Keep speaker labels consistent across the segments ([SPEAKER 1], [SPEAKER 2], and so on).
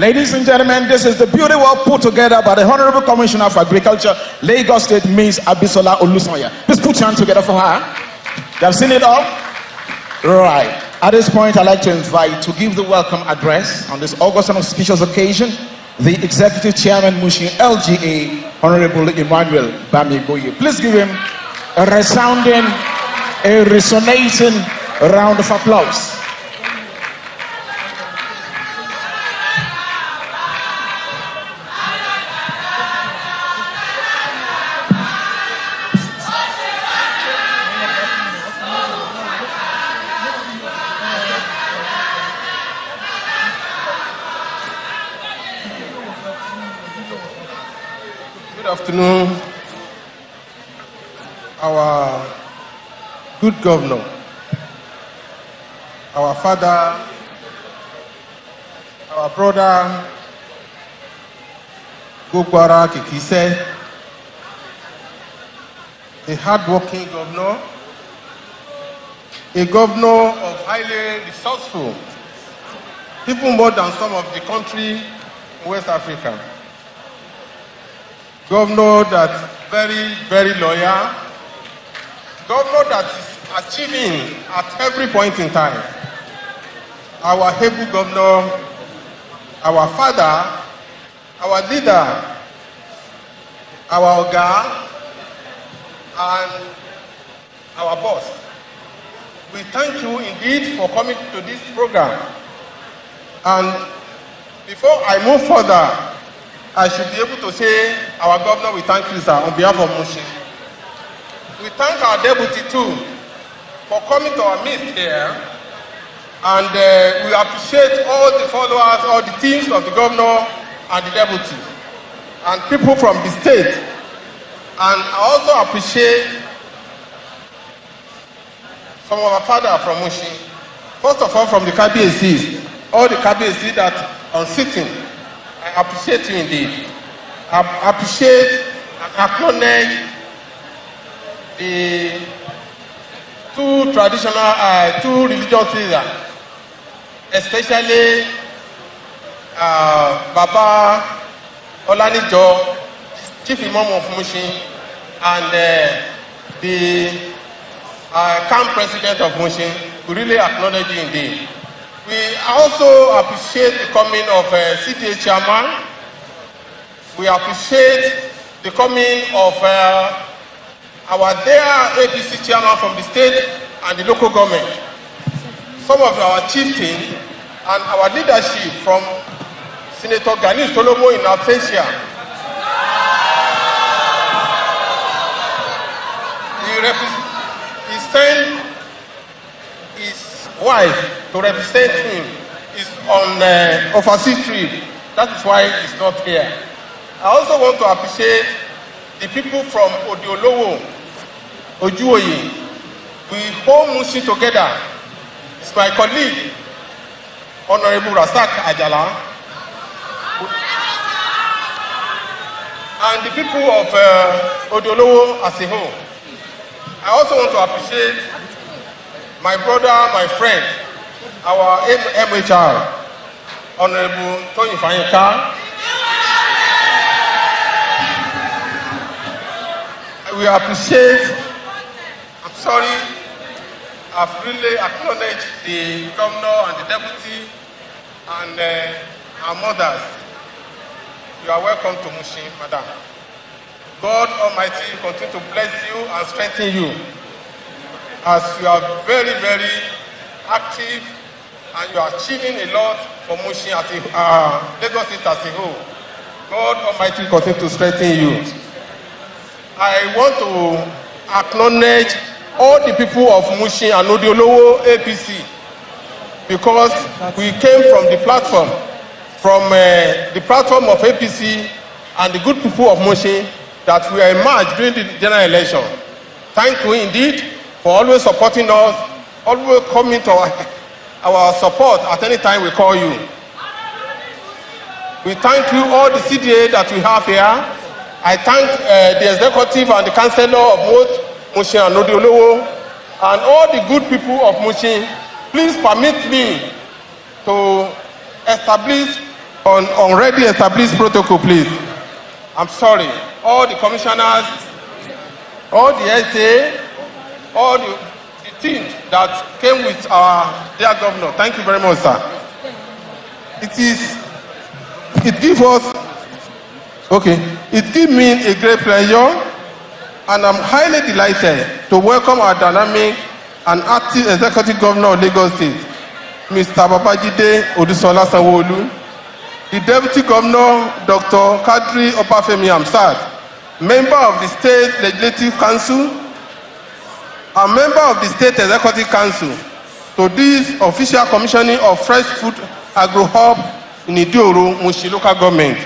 [SPEAKER 1] Ladies and gentlemen, this is the beauty well put together by the Honorable Commissioner for Agriculture, Lagos State, Ms. Abisola Olusonya. Please put your hands together for her. You have seen it all? Right. At this point, I'd like to invite to give the welcome address on this August and auspicious occasion, the Executive Chairman, Mushin LGA, Honorable Emmanuel Bamigoye. Please give him a resounding, a resonating round of applause.
[SPEAKER 2] Good afternoon, our good governor, our father, our brother, Gogbara Kikise, a hard-working governor, a governor of highly resourceful, even more than some of the country in West Africa. Governor that's very, very loyal. Governor that is achieving at every point in time. Our able governor, our father, our leader, our oga, and our boss. We thank you indeed for coming to this program. And before I move further, I should be able to say, our governor, we thank you, sir, on behalf of Mushin. We thank our deputy, too, for coming to our midst here. And we appreciate all the followers, all the teams of the governor and the deputy, and people from the state. And I also appreciate some of our father from Mushin. First of all, from the KBACs, all the KBACs that are sitting. I appreciate you indeed. I appreciate and acknowledge the two traditional, two religious leaders, especially Baba Olanijo, Chief Imam of Mushin, and the camp president of Mushin. We really acknowledge you indeed. We also appreciate the coming of CTA chairman. We appreciate the coming of our dear APC chairman from the state and the local government. Some of our chieftains and our leadership from Senator Gani Solomo in absentia. He sent his wife to represent him. Is on overseas trip. That is why he's not here. I also want to appreciate the people from Odiolowo, Ojuoye. We hold Mushin together. It's my colleague, Honorable Rasak Ajala, and the people of Odiolowo as a whole. I also want to appreciate my brother, my friend, our MHR, Honorable Tony Fanyika. We appreciate, I'm sorry, I've really acknowledged the governor and the deputy and our mothers. You are welcome to Mushin, madam. God Almighty continue to bless you and strengthen you as you are very, very active and you are achieving a lot for Mushin as Lagos State as a whole. God Almighty continue to strengthen you. I want to acknowledge all the people of Mushin and Odiolowo APC because we came from the platform of APC and the good people of Mushin that we emerged during the general election. Thank you indeed for always supporting us, always coming to our support at any time we call you. We thank you, all the CDA that we have here. I thank the executive and the councillor of both Mushin and Odiolowo and all the good people of Mushin. Please permit me to establish on already established protocol, please. I'm sorry. All the commissioners, all the SA, all the team that came with our dear governor. Thank you very much, sir. It gives me a great pleasure, and I'm highly delighted to welcome our dynamic and active executive governor of Lagos State, Mr. Babajide Odusola Sanwo-Olu, the deputy governor, Dr. Kadri Opafemi Amsad, member of the State Legislative Council, a member of the State Executive Council, to this official commissioning of fresh food agro hub in Idioro, Mushi local government.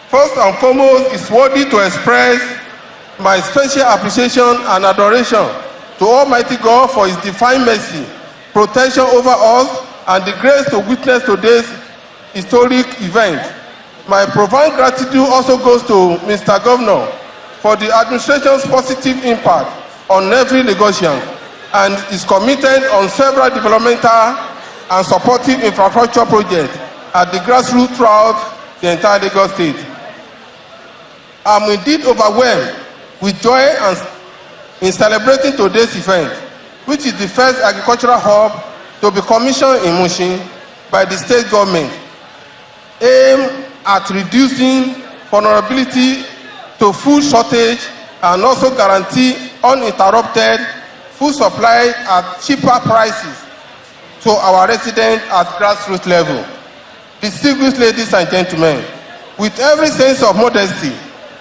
[SPEAKER 2] First and foremost, it's worthy to express my special appreciation and adoration to Almighty God for His divine mercy, protection over us, and the grace to witness today's historic event. My profound gratitude also goes to Mr. Governor for the administration's positive impact on every Lagosian and is committed on several developmental and supportive infrastructure projects at the grassroots throughout the entire Lagos State. I'm indeed overwhelmed with joy in celebrating today's event, which is the first agricultural hub to be commissioned in Mushin by the state government, aimed at reducing vulnerability to food shortage and also guarantee uninterrupted food supply at cheaper prices to our residents at grassroots level. Distinguished ladies and gentlemen, with every sense of modesty,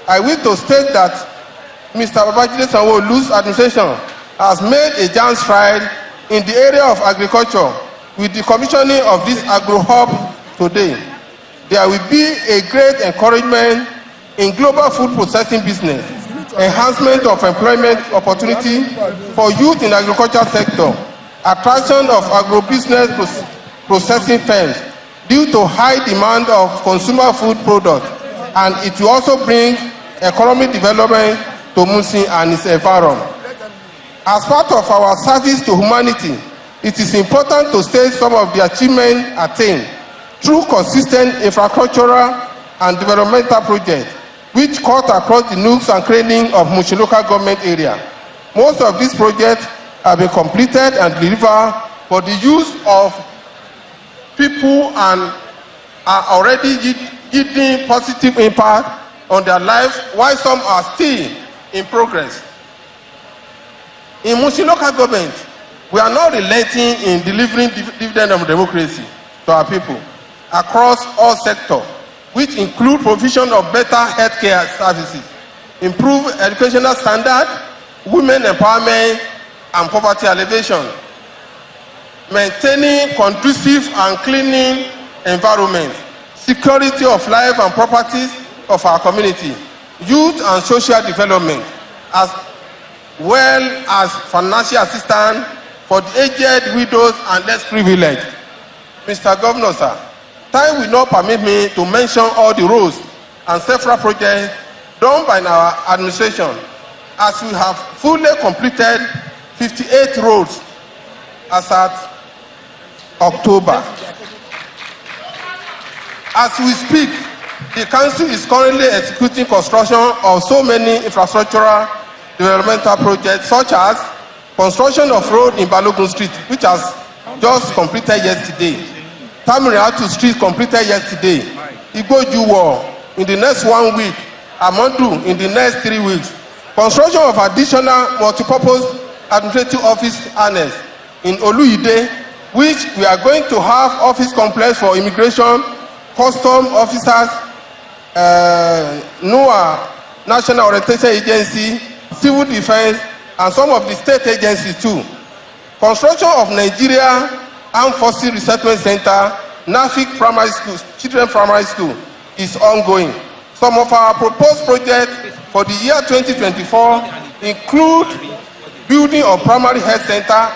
[SPEAKER 2] I wish to state that Mr. Babajide Sanwo-Olu's administration has made a giant stride in the area of agriculture with the commissioning of this agro hub today. There will be a great encouragement in global food processing business, enhancement of employment opportunity for youth in the agriculture sector, attraction of agro-business processing firms due to high demand of consumer food products, and it will also bring economic development to Musin and its environment. As part of our service to humanity, it is important to state some of the achievements attained through consistent infrastructural and developmental projects which cut across the nooks and crannies of Musin local government area. Most of these projects have been completed and delivered for the use of people and are already yielding positive impact on their lives, while some are still in progress. In Musin local government, we are not relenting in delivering dividend of democracy to our people across all sectors, which include provision of better healthcare services, improved educational standard, women empowerment, and poverty alleviation, maintaining conducive and cleaning environment, security of life and properties of our community, youth and social development, as well as financial assistance for the aged, widows, and less privileged. Mr. Governor, sir, time will not permit me to mention all the roads and several projects done by our administration, as we have fully completed 58 roads as at October. As we speak, the council is currently executing construction of so many infrastructural developmental projects, such as construction of road in Balogun Street, which has just completed yesterday. Tamiratu Street completed yesterday. Igbojuwo in the next 1 week. Amandu in the next 3 weeks. Construction of additional multipurpose administrative office annex in Oluide, which we are going to have office complex for immigration, custom officers, NOAA, National Orientation Agency, Civil Defense, and some of the state agencies too. Construction of Nigeria Armed Forces Resettlement Center, NAFIC Primary School, Children Primary School, is ongoing. Some of our proposed projects for the year 2024 include building of primary health center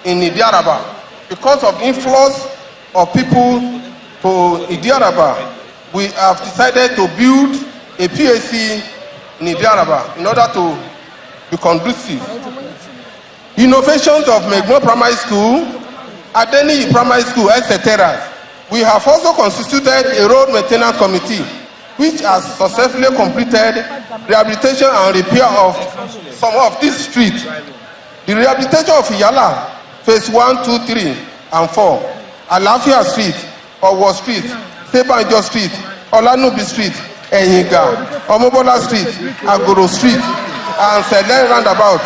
[SPEAKER 2] in Idiaraba. Because of influx of people to Idiaraba, we have decided to build a PAC in Idiaraba in order to be conducive. Innovations of Megmo Primary School, Adeni Primary School, etc. We have also constituted a road maintenance committee, which has successfully completed rehabilitation and repair of some of these streets. The rehabilitation of Iyala, phase 1, 2, 3, and 4, Alafia Street, Owo Street, Sebanjo Street, Olanubi Street, Enyinga, Omobola Street, Agro Street, and Sele Roundabout.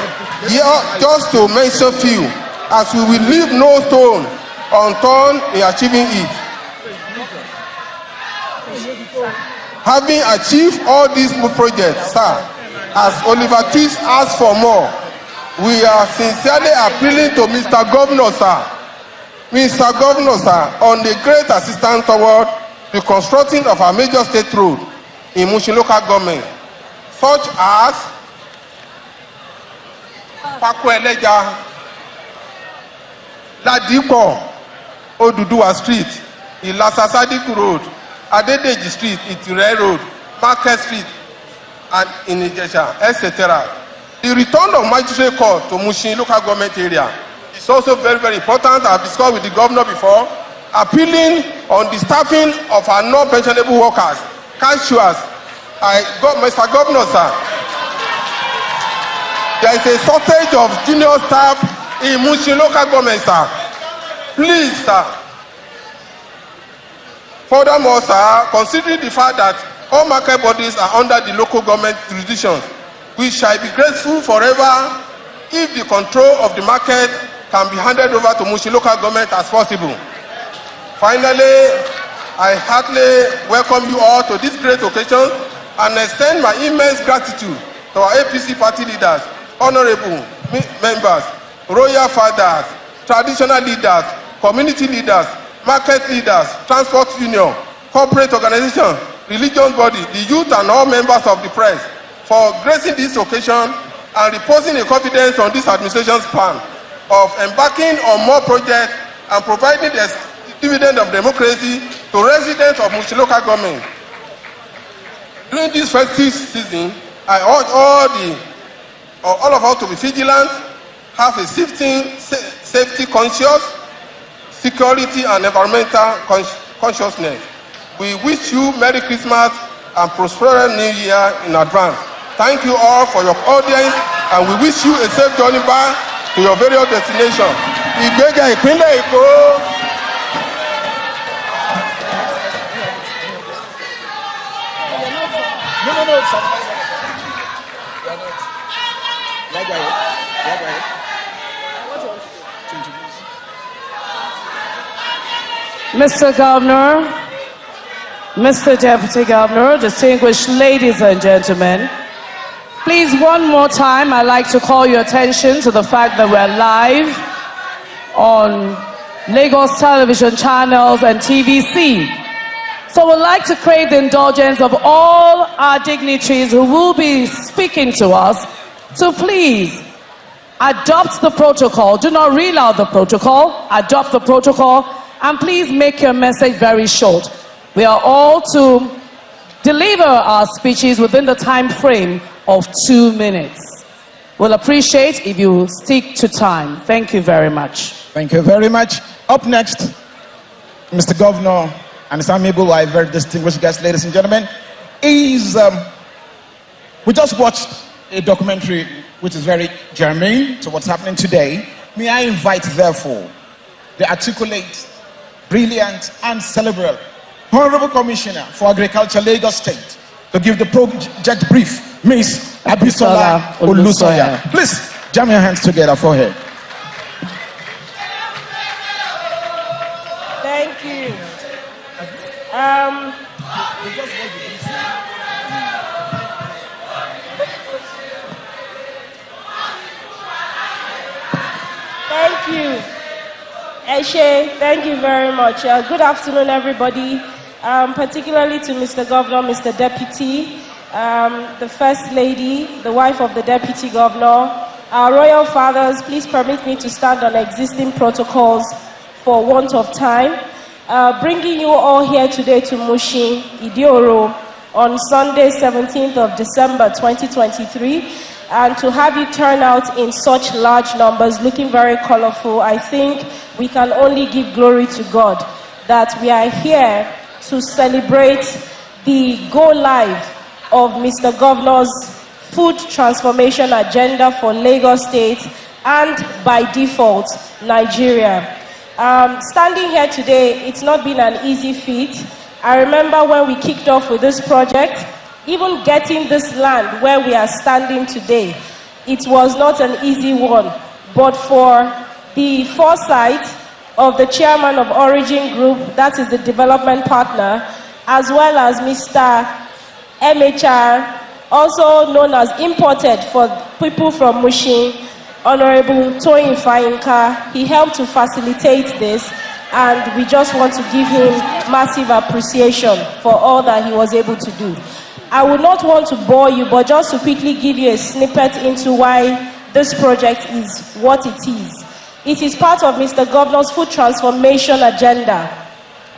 [SPEAKER 2] Here, just to mention few, as we will leave no stone unturned in achieving it. Having achieved all these projects, sir, as Oliver Twist asked for more, we are sincerely appealing to Mr. Governor, sir, on the great assistance toward the constructing of our major state road in Mushin local government, such as Pakweleja, Ladiko, Oduduwa Street, Ilasa Sadiku Road, Adedeji Street, Itire Road, Market Street, and Inijesha, etc. The return of magistrate court to Mushin local government area is also very, very important. I've discussed with the governor before, appealing on the staffing of our non-pensionable workers, cashiers. Mr. Governor, sir, there is a shortage of junior staff in Mushin local government, sir. Please, sir. Furthermore, sir, considering the fact that all market bodies are under the local government jurisdiction, we shall be grateful forever if the control of the market can be handed over to Mushin local government as possible. Finally, I heartily welcome you all to this great occasion and extend my immense gratitude to our APC party leaders, honorable members, royal fathers, traditional leaders, community leaders, market leaders, transport union, corporate organization, religious body, the youth and all members of the press for gracing this occasion and reposing a confidence on this administration's plan of embarking on more projects and providing the dividend of democracy to residents of Mushin local government. During this festive season, I urge all of us to be vigilant, have a safety conscious, security and environmental consciousness. We wish you Merry Christmas and prosperous New Year in advance. Thank you all for your audience, and we wish you a safe journey back to your various destinations. Ìgbéga ìpínlẹ̀ Èkó.
[SPEAKER 3] Mr. Governor, Mr. Deputy Governor, distinguished ladies and gentlemen, please, one more time, I'd like to call your attention to the fact that we're live on Lagos television channels and TVC. So we'd like to crave the indulgence of all our dignitaries who will be speaking to us to please adopt the protocol. Do not reel out the protocol, adopt the protocol, and please make your message very short. We are all to deliver our speeches within the time frame of 2 minutes. We'll appreciate if you stick to time. Thank you very much.
[SPEAKER 1] Thank you very much. Up next, Mr. Governor and his amiable wife, very distinguished guests, ladies and gentlemen, is we just watched a documentary which is very germane to what's happening today. May I invite, therefore, the articulate, brilliant, and cerebral Honorable Commissioner for Agriculture, Lagos State, to give the project brief, Ms. Abisola Olusoya. Please, jam your hands together for her.
[SPEAKER 4] Thank you. Thank you. Eshe, thank you very much. Good afternoon, everybody. Particularly to Mr. Governor, Mr. Deputy, the First Lady, the wife of the Deputy Governor, our royal fathers. Please permit me to stand on existing protocols for want of time. Bringing you all here today to Mushin, Idioro, on Sunday, 17th of December, 2023. And to have you turn out in such large numbers, looking very colorful, I think we can only give glory to God. that we are here to celebrate the go live of Mr. Governor's food transformation agenda for Lagos State and by default, Nigeria. Standing here today, it's not been an easy feat. I remember when we kicked off with this project, even getting this land where we are standing today, it was not an easy one. But for the foresight of the chairman of Origin Group, that is the development partner, as well as Mr. MHR, also known as Imported for people from Mushin, Honorable Toyin Fayinka, he helped to facilitate this, and we just want to give him massive appreciation for all that he was able to do. I would not want to bore you, but just to quickly give you a snippet into why this project is what it is. It is part of Mr. Governor's food transformation agenda,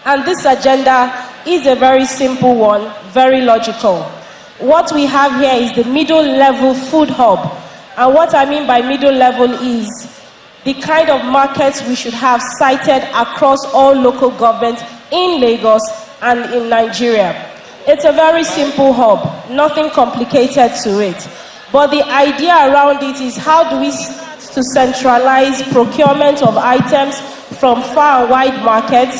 [SPEAKER 4] and this agenda is a very simple one, very logical. What we have here is the middle level food hub. And what I mean by middle level is the kind of markets we should have sited across all local governments in Lagos and in Nigeria. It's a very simple hub, nothing complicated to it. But the idea around it is, how do we to centralize procurement of items from far and wide markets?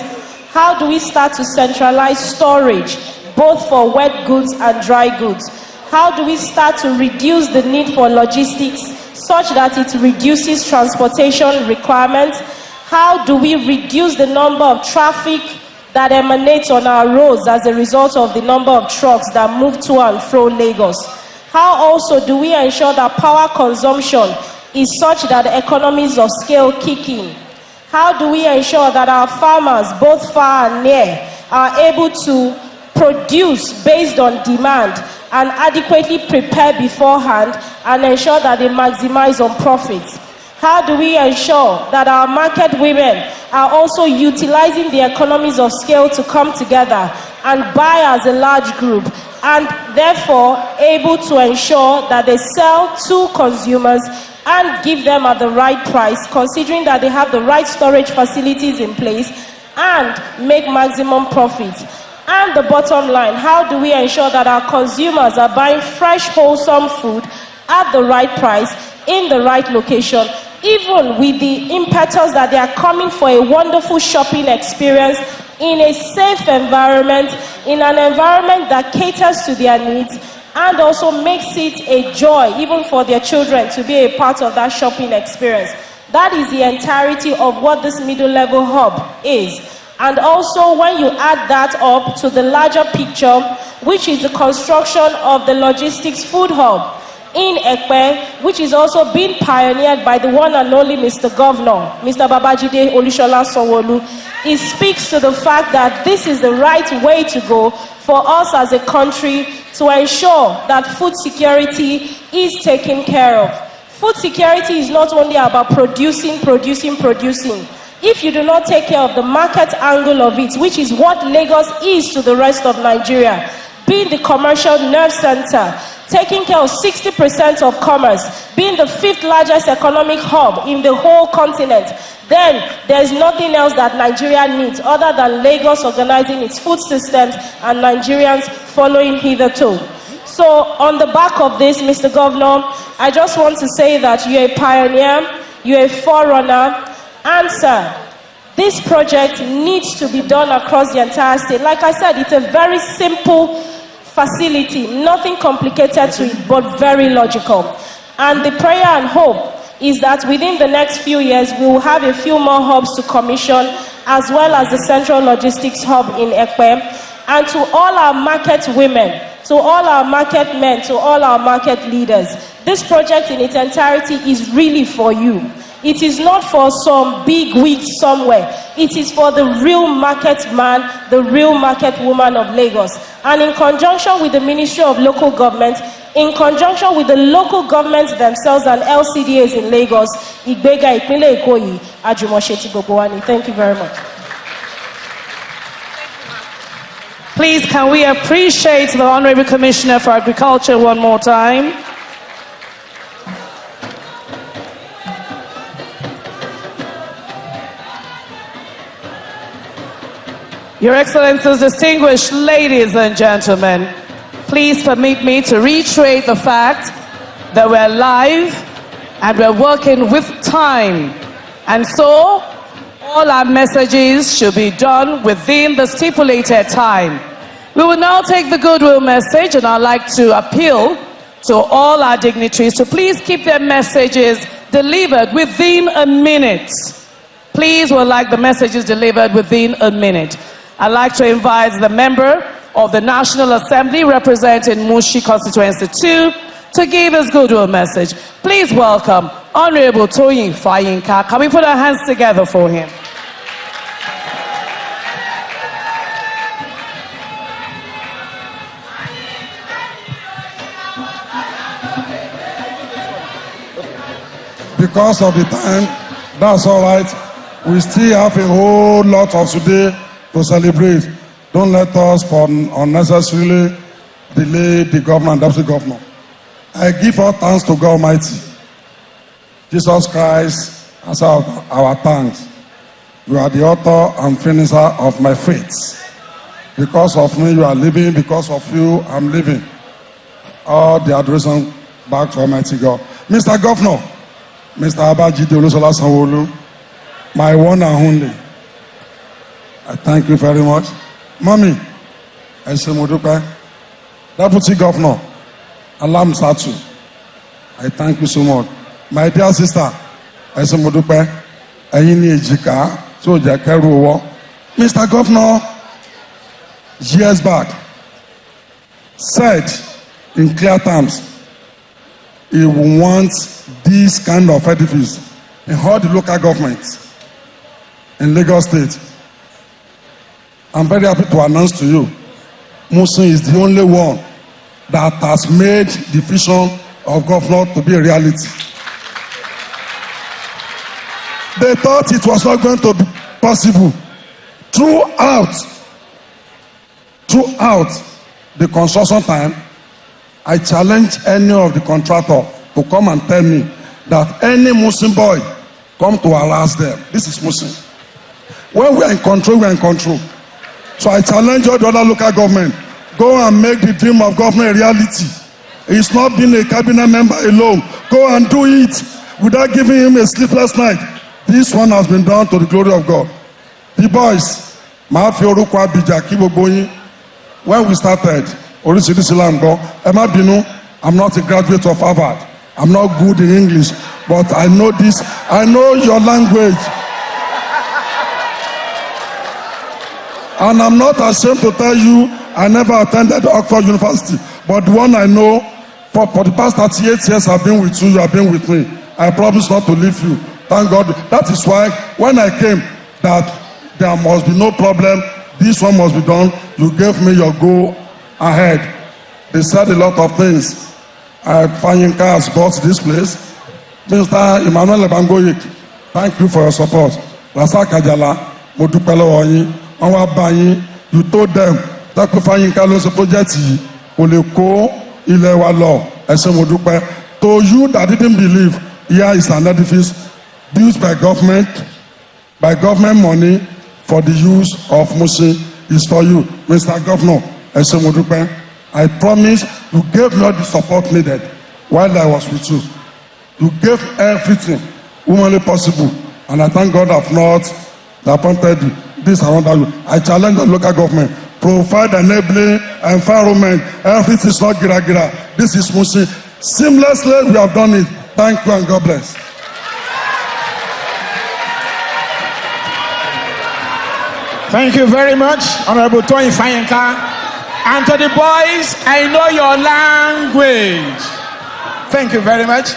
[SPEAKER 4] How do we start to centralize storage, both for wet goods and dry goods? How do we start to reduce the need for logistics such that it reduces transportation requirements? How do we reduce the number of traffic that emanates on our roads as a result of the number of trucks that move to and fro Lagos? How also do we ensure that power consumption is such that the economies of scale kick in? How do we ensure that our farmers, both far and near, are able to produce based on demand and adequately prepare beforehand and ensure that they maximize on profits? How do we ensure that our market women are also utilizing the economies of scale to come together and buy as a large group, and therefore able to ensure that they sell to consumers and give them at the right price, considering that they have the right storage facilities in place, and make maximum profits? And the bottom line, how do we ensure that our consumers are buying fresh, wholesome food at the right price, in the right location, even with the impetus that they are coming for a wonderful shopping experience in a safe environment, in an environment that caters to their needs, and also makes it a joy even for their children to be a part of that shopping experience? That is the entirety of what this middle level hub is. And also, when you add that up to the larger picture, which is the construction of the logistics food hub in Ekpe, which is also being pioneered by the one and only Mr. Governor, Mr. Babajide Olusola Sanwo-Olu, it speaks to the fact that this is the right way to go for us as a country to ensure that food security is taken care of. Food security is not only about producing. If you do not take care of the market angle of it, which is what Lagos is to the rest of Nigeria, being the commercial nerve center, taking care of 60% of commerce, being the 5th largest economic hub in the whole continent, then there's nothing else that Nigeria needs other than Lagos organizing its food systems and Nigerians following hitherto. So on the back of this, Mr. Governor, I just want to say that you're a pioneer, you're a forerunner, and sir, this project needs to be done across the entire state. Like I said, it's a very simple facility, nothing complicated to it, but very logical. And the prayer and hope is that within the next few years, we will have a few more hubs to commission, as well as the central logistics hub in Ekpe. And to all our market women, to all our market men, to all our market leaders, this project in its entirety is really for you. It is not for some big wig somewhere. It is for the real market man, the real market woman of Lagos. And in conjunction with the Ministry of Local Government, in conjunction with the local governments themselves and LCDAs in Lagos, Igbega Ipinle Eko yi, Ajumose ti gbogbo wa ni. Thank you very much.
[SPEAKER 3] Please, can we appreciate the Honorable Commissioner for Agriculture one more time? Your Excellencies, distinguished ladies and gentlemen, please permit me to reiterate the fact that we're live and we're working with time. And so, all our messages should be done within the stipulated time. We will now take the goodwill message, and I'd like to appeal to all our dignitaries to please keep their messages delivered within a minute. Please would like the messages delivered within a minute. I'd like to invite the member of the National Assembly representing Mushi Constituency 2 to give his goodwill message. Please welcome Honorable Toyin Fayinka. Can we put our hands together for him?
[SPEAKER 5] Because of the time, that's all right. We still have a whole lot of today to celebrate. Don't let us unnecessarily delay the governor and deputy governor. I give all thanks to God Almighty. Jesus Christ has our thanks. You are the author and finisher of my faith. Because of me, you are living. Because of you, I'm living. All the adoration back to Almighty God. Mr. Governor, Mr. Abajide Olusola Sanwo-Olu, my one and only, I thank you very much. Mommy, ẹ ṣé mo dúpẹ́. Deputy Governor, Alam Satu, I thank you so much. My dear sister, ẹ ṣé mo dúpẹ́. Ẹ̀yin ni èjìká tí ó jẹ́ kẹ́rù owó. Mr. Governor, years back, said in clear terms, he wants this kind of edifice in all the local governments in Lagos State. I'm very happy to announce to you, Musin is the only one that has made the vision of governor to be a reality. They thought it was not going to be possible. Throughout the construction time, I challenge any of the contractor to come and tell me that any Muslim boy come to harass them. This is Muslim. When we are in control, we are in control. So I challenge all the other local government, go and make the dream of government a reality. It's not being a cabinet member alone. Go and do it without giving him a sleepless night. This one has been done to the glory of God. The boys, when we started, I'm not a graduate of Harvard. I'm not good in English, but I know this. I know your language. And I'm not ashamed to tell you, I never attended Oxford University. But the one I know, for the past 38 years I've been with you, you have been with me. I promise not to leave you. Thank God. That is why when I came, that there must be no problem. This one must be done. You gave me your go ahead. They said a lot of things. Fayinka has bought this place. Mr. Emmanuel Ebangoyik, thank you for your support. Rasa Kajala, Modupelo Oyin, Onwa Bayin, you told them that Fayinka ló ṣe project yìí kò lè kó ilẹ̀ wa lọ. Ẹ ṣé mo dúpẹ́. To you that didn't believe, here is an edifice built by government money for the use of Musin. Is for you, Mr. Governor. Ẹ ṣé mo dúpẹ́. I promise you gave me all the support needed while I was with you. You gave everything humanly possible, and I thank God I've not appointed you. This around you. I challenge the local government, provide enabling environment. Everything is not gira. This is Musin. Seamlessly, we have done it. Thank you and God bless.
[SPEAKER 1] Thank you very much, Honorable Toyin Fayinka. And to the boys, I know your language. Thank you very much.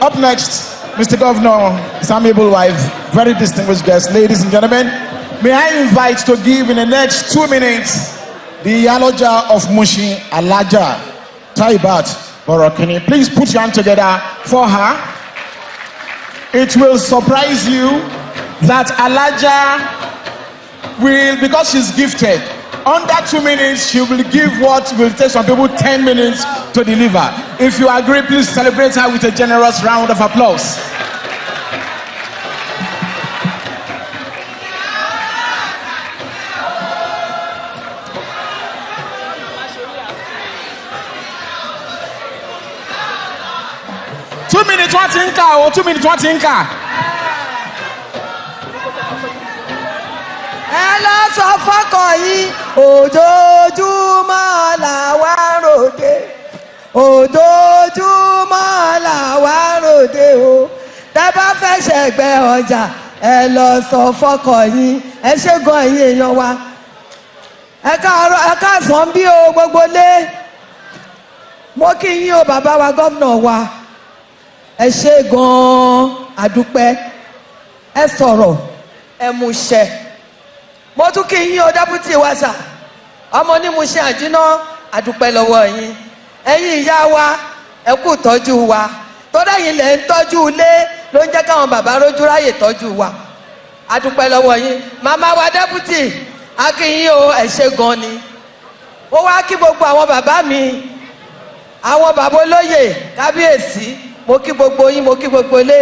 [SPEAKER 1] Up next, Mr. Governor, his amiable wife, very distinguished guests, ladies and gentlemen, may I invite to give in the next 2 minutes the Aloja of Mushi, Alaja Taibat Borokini. Please put your hand together for her. It will surprise you that Alaja will, because she's gifted, under 2 minutes, she will give what will take some people 10 minutes to deliver. If you agree, please celebrate her with a generous round of applause. minutes wọ́n ti ń kà o, 2 minutes wọ́n ti ń kà.
[SPEAKER 6] Ẹ lọ sọ fọ́kàn yín ojoojúmọ́ làwa ròde ojoojúmọ́ làwa ròde o tẹ́ bá fẹ́ ṣẹ̀gbẹ́ ọjà ẹ lọ sọ fọ́kàn yín ẹ ṣe gan ẹ̀yin èèyàn wa ẹ káàsán bí o gbogbo lé mo kí yín o bàbá wa gómìnà wa ẹ ṣe gan àdúpẹ́ ẹ sọ̀rọ̀ ẹ mú ṣẹ. Mo tún kí yín o dábùtì wa sà ọmọ ní mo ṣe àjínà àdúpẹ́ lọ́wọ́ yín ẹ̀yin ìyá wa ẹ kú tọ́jú wa tọ́lá yín lẹ̀ ń tọ́jú ilé ló ń jẹ́ káwọn bàbá rójú ráyè tọ́jú wa àdúpẹ́ lọ́wọ́ yín màmá wa dábùtì a kí yín o ẹ ṣé gan ni ó wá kí gbogbo àwọn bàbá mi àwọn bàbá olóyè kábíyèsí mo kí gbogbo yín mo kí gbogbo ilé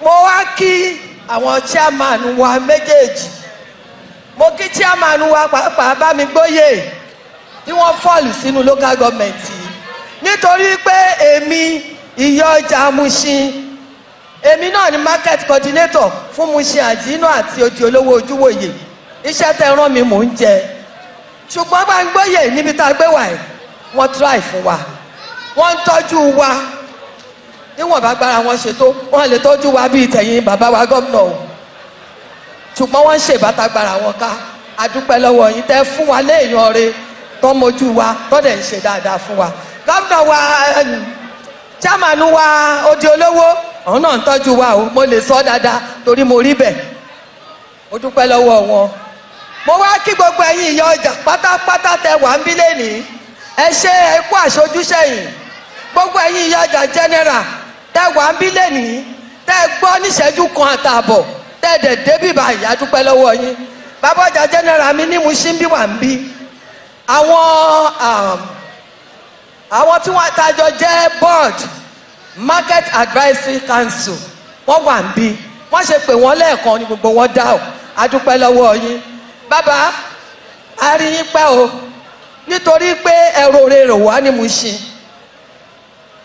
[SPEAKER 6] mo wá kí àwọn chairman wa méjèèjì mo kí chairman wa pàápàá bá mi gbóyè tí wọ́n fọ́ọ̀lù sínú local government yìí nítorí pé èmi ìyá ọjà Mushin èmi náà ni market coordinator fún Mushin àjínà àti odi olówó ojúwòye iṣẹ́ tẹ́ rán mi mò ń jẹ ṣùgbọ́n bá ń gbóyè níbi tá a gbé wà yìí wọ́n try fún wa wọ́n ń tọ́jú wa níwọ̀n bá gbára wọn ṣètò wọ́n lè tọ́jú wa bíi tẹ̀yìn bàbá wa gómìnà o ṣùgbọ́n wọ́n ń ṣe ìbátagbára wọn ká adúpẹ́ lọ́wọ́ yín tẹ́ fún wa léèyàn re tó mójú wa tó dẹ̀ ń ṣe dáadáa fún wa gómìnà wa chairman wa odi olówó ọ̀hún náà ń tọ́jú wa o mo lè sọ dáadáa torí mo rí bẹ̀ mo dúpẹ́ lọ́wọ́ wọn mo wá kí gbogbo ẹ̀yin ìyá ọjà pátápátá tẹ́ wà ń bí lẹ́nìí ẹ ṣe ẹ kú àṣojúṣẹ́yìn gbogbo ẹ̀yin ìyá ọjà general tẹ́ wà ń bí lẹ́nìí tẹ́ gbọ́ níṣẹ́jú kan àtààbọ̀ tẹ́ẹ̀dẹ̀ débì báyìí adúpẹ́ lọ́wọ́ yín bàbá ọjà general mi ní Mushin bí wà ń bí àwọn tí wọ́n tajọ jẹ́ board market advisory council wọ́n wà ń bí wọ́n ṣe pé wọ́n lẹ́ẹ̀kan ní gbogbo wọn dá o adúpẹ́ lọ́wọ́ yín bàbá a rí yín pẹ́ o nítorí pé ẹ̀rọ rèrò wá ní Mushin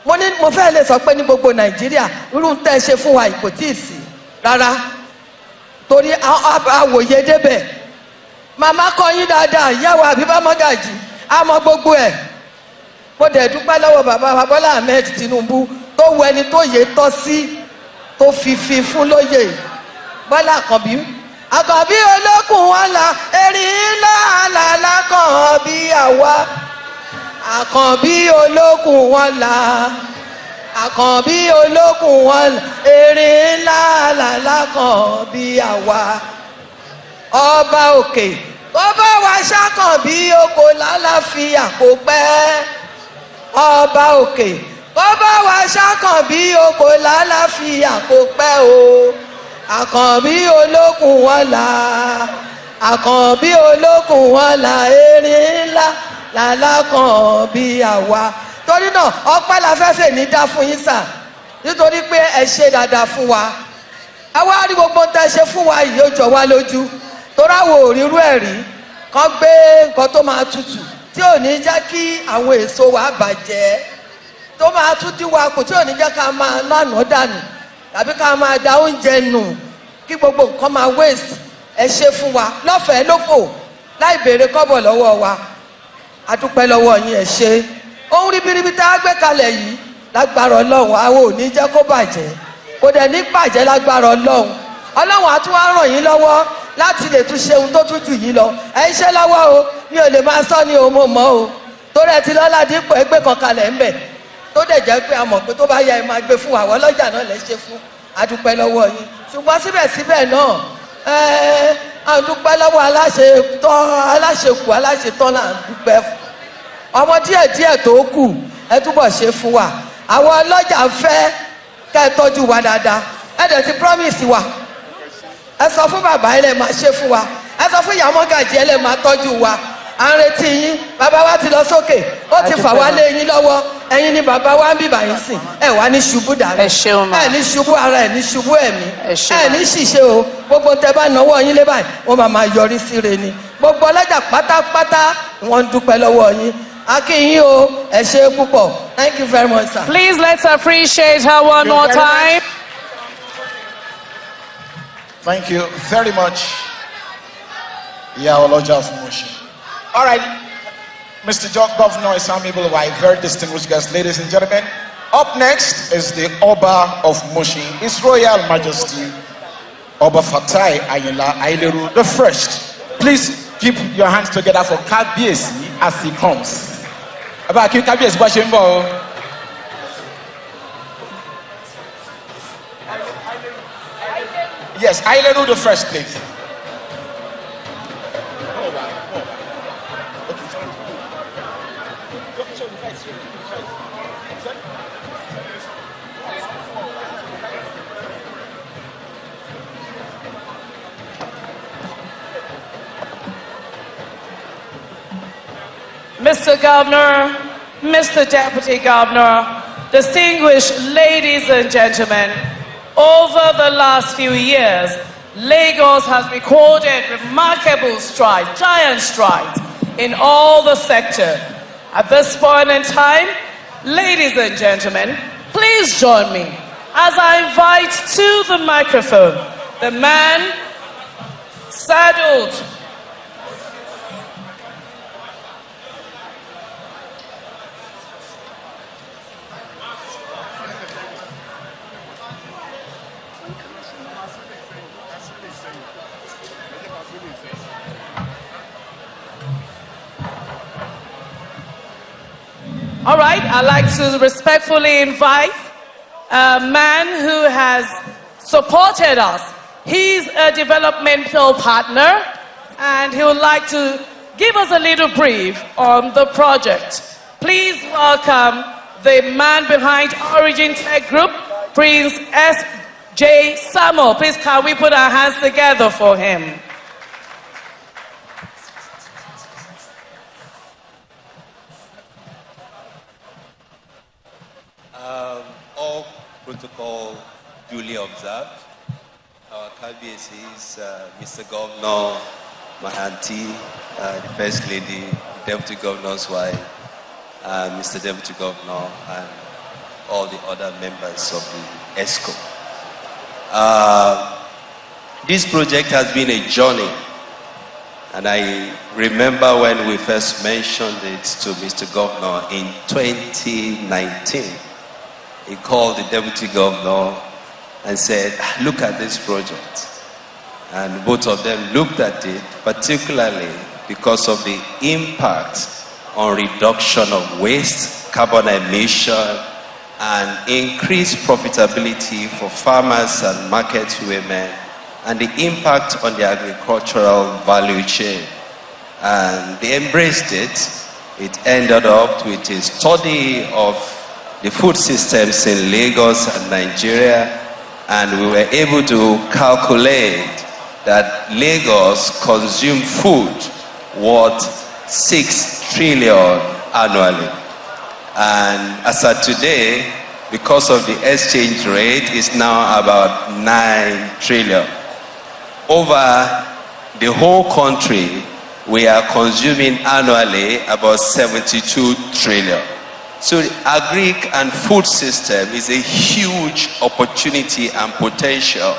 [SPEAKER 6] mo fẹ́ lè sọ pé ní gbogbo Nàìjíríà irú tẹ́ ẹ ṣe fún wa kò tí ì sí rárá torí àwòye débẹ̀ màmá kọ́ yín dáadáa ìyá wa Àbíbá Mọ́gàjì àmọ́ gbogbo ẹ̀ mo dẹ̀ dúpẹ́ lọ́wọ́ bàbá wa Bọ́lá Ahmed Tinubu tó wọ ẹni tó yẹ tọ́ sí tó fi fún lóye Bọ́lá Àkànbí olókùn wọn la erin ńlá àlàlà kan bí àwa Àkànbí olókùn wọn la Àkànbí olókùn wọn erin ńlá àlàlà kan bí àwa ọba òkè tó bá wa ṣàkànbí oko lálàáfíà kò pẹ́ ọba òkè tó bá wa ṣàkànbí oko lálàáfíà kò pẹ́ o Àkànbí olókùn wọn la Àkànbí olókùn wọn la erin ńlá àlàlà kan bí àwa torí náà ọpẹ́ la fẹ́ fè ní dá fún yín sà nítorí pé ẹ ṣe dáadáa fún wa àwa rí gbogbo tẹ́ ṣe fún wa yìí ó jọ wá lójú torí àwọn òrírú ẹ̀ rí kán gbé nǹkan tó máa tutù tí ò ní jẹ́ kí àwọn èso wa bàjẹ́ tó máa tún dín wa kù tí ò ní jẹ́ ká máa lánàá dànù tàbí ká máa da oúnjẹ nù kí gbogbo nǹkan máa waste ẹ ṣe fún wa lọ́fẹ̀ẹ́ lófò láì béèrè kọ́bọ̀ lọ́wọ́ wa adúpẹ́ lọ́wọ́ yín ẹ ṣe ohun ribiribi tá a gbé kalẹ̀ yìí lágbára Ọlọ́run àwọn ò ní jẹ́ kó bàjẹ́ kò dẹ̀ ní bàjẹ́ lágbára Ọlọ́run Ọlọ́run á tún wá ràn yín lọ́wọ́ láti lè tún ṣe ohun tó tún jù yín lọ ẹ ń ṣe lọ́wọ́ o mi ò lè máa sọ ní o mo mọ̀ o torí ẹ ti lọ́lá dípò ẹgbẹ́ kan kalẹ̀ ńbẹ̀ tó dẹ̀ jẹ́ pé a mọ̀ pé tó bá yẹ ẹ máa gbé fún àwọn ọlọ́jà náà lẹ́ ṣe fún adúpẹ́ lọ́wọ́ yín ṣùgbọ́n síbẹ̀síbẹ̀ náà adúpẹ́ lọ́wọ́ aláṣekù aláṣetán là ń dúpẹ́ fún ọmọ díẹ̀díẹ̀ tó kù ẹ túbọ̀ ṣe fún wa àwọn ọlọ́jà ń fẹ́ kẹ́ ẹ tọ́jú wa dáadáa ẹ dẹ̀ ti promise wa ẹ sọ fún bàbá ẹ lè máa ṣe fún wa ẹ sọ fún ìyá Mọ́gàjì ẹ lè máa tọ́jú wa à ń retí yín bàbá wa ti lọ sókè ó ti fà wá lé yín lọ́wọ́ ẹ̀yin ni bàbá wa ń bìbà yín sìn ẹ wá ní ṣubú dàrú ẹ ní ṣubú ara ẹ ní ṣubú ẹ̀mí ẹ ní ṣìṣe o gbogbo tẹ bá náwó yín lé báyìí wọ́n máa yọrí sí re ni gbogbo ọlọ́jà pátápátá wọ́n ń dúpẹ́ lọ́wọ́ yín akínyìn o ẹ ṣe púpọ̀. Thank you very much, sir.
[SPEAKER 3] Please let's appreciate her one more time.
[SPEAKER 1] Thank you very much. Yeah, Oloja of Motion. All right, Mr. Governor Isamible, my very distinguished guests, ladies and gentlemen. Up next is the Oba of Motion, His Royal Majesty Oba Fatai Ayinla Aileru the First. Please keep your hands together for Kabiesi as he comes. About Kabiesi Bashimbo. Yes, Aileru the First, please.
[SPEAKER 3] Mr. Governor, Mr. Deputy Governor, distinguished ladies and gentlemen, over the last few years, Lagos has recorded remarkable strides, giant strides, in all the sector. At this point in time, ladies and gentlemen, please join me as I invite to the microphone the man saddled All right, I'd like to respectfully invite a man who has supported us. He's a developmental partner, and he would like to give us a little brief on the project. Please welcome the man behind Origin Tech Group, Prince S.J. Samuel. Please, can we put our hands together for him?
[SPEAKER 7] All protocol duly observed. Our KBS is Mr. Governor, my auntie, the First Lady, the Deputy Governor's wife, Mr. Deputy Governor, and all the other members of the ESCO. This project has been a journey, and I remember when we first mentioned it to Mr. Governor in 2019. He called the Deputy Governor and said, look at this project. And both of them looked at it, particularly because of the impact on reduction of waste, carbon emission, and increased profitability for farmers and market women, and the impact on the agricultural value chain. And they embraced it. It ended up with a study of the food systems in Lagos and Nigeria, and we were able to calculate that Lagos consumed food worth 6 trillion annually. And as of today, because of the exchange rate, it's now about 9 trillion. Over the whole country, we are consuming annually about 72 trillion. So the agric and food system is a huge opportunity and potential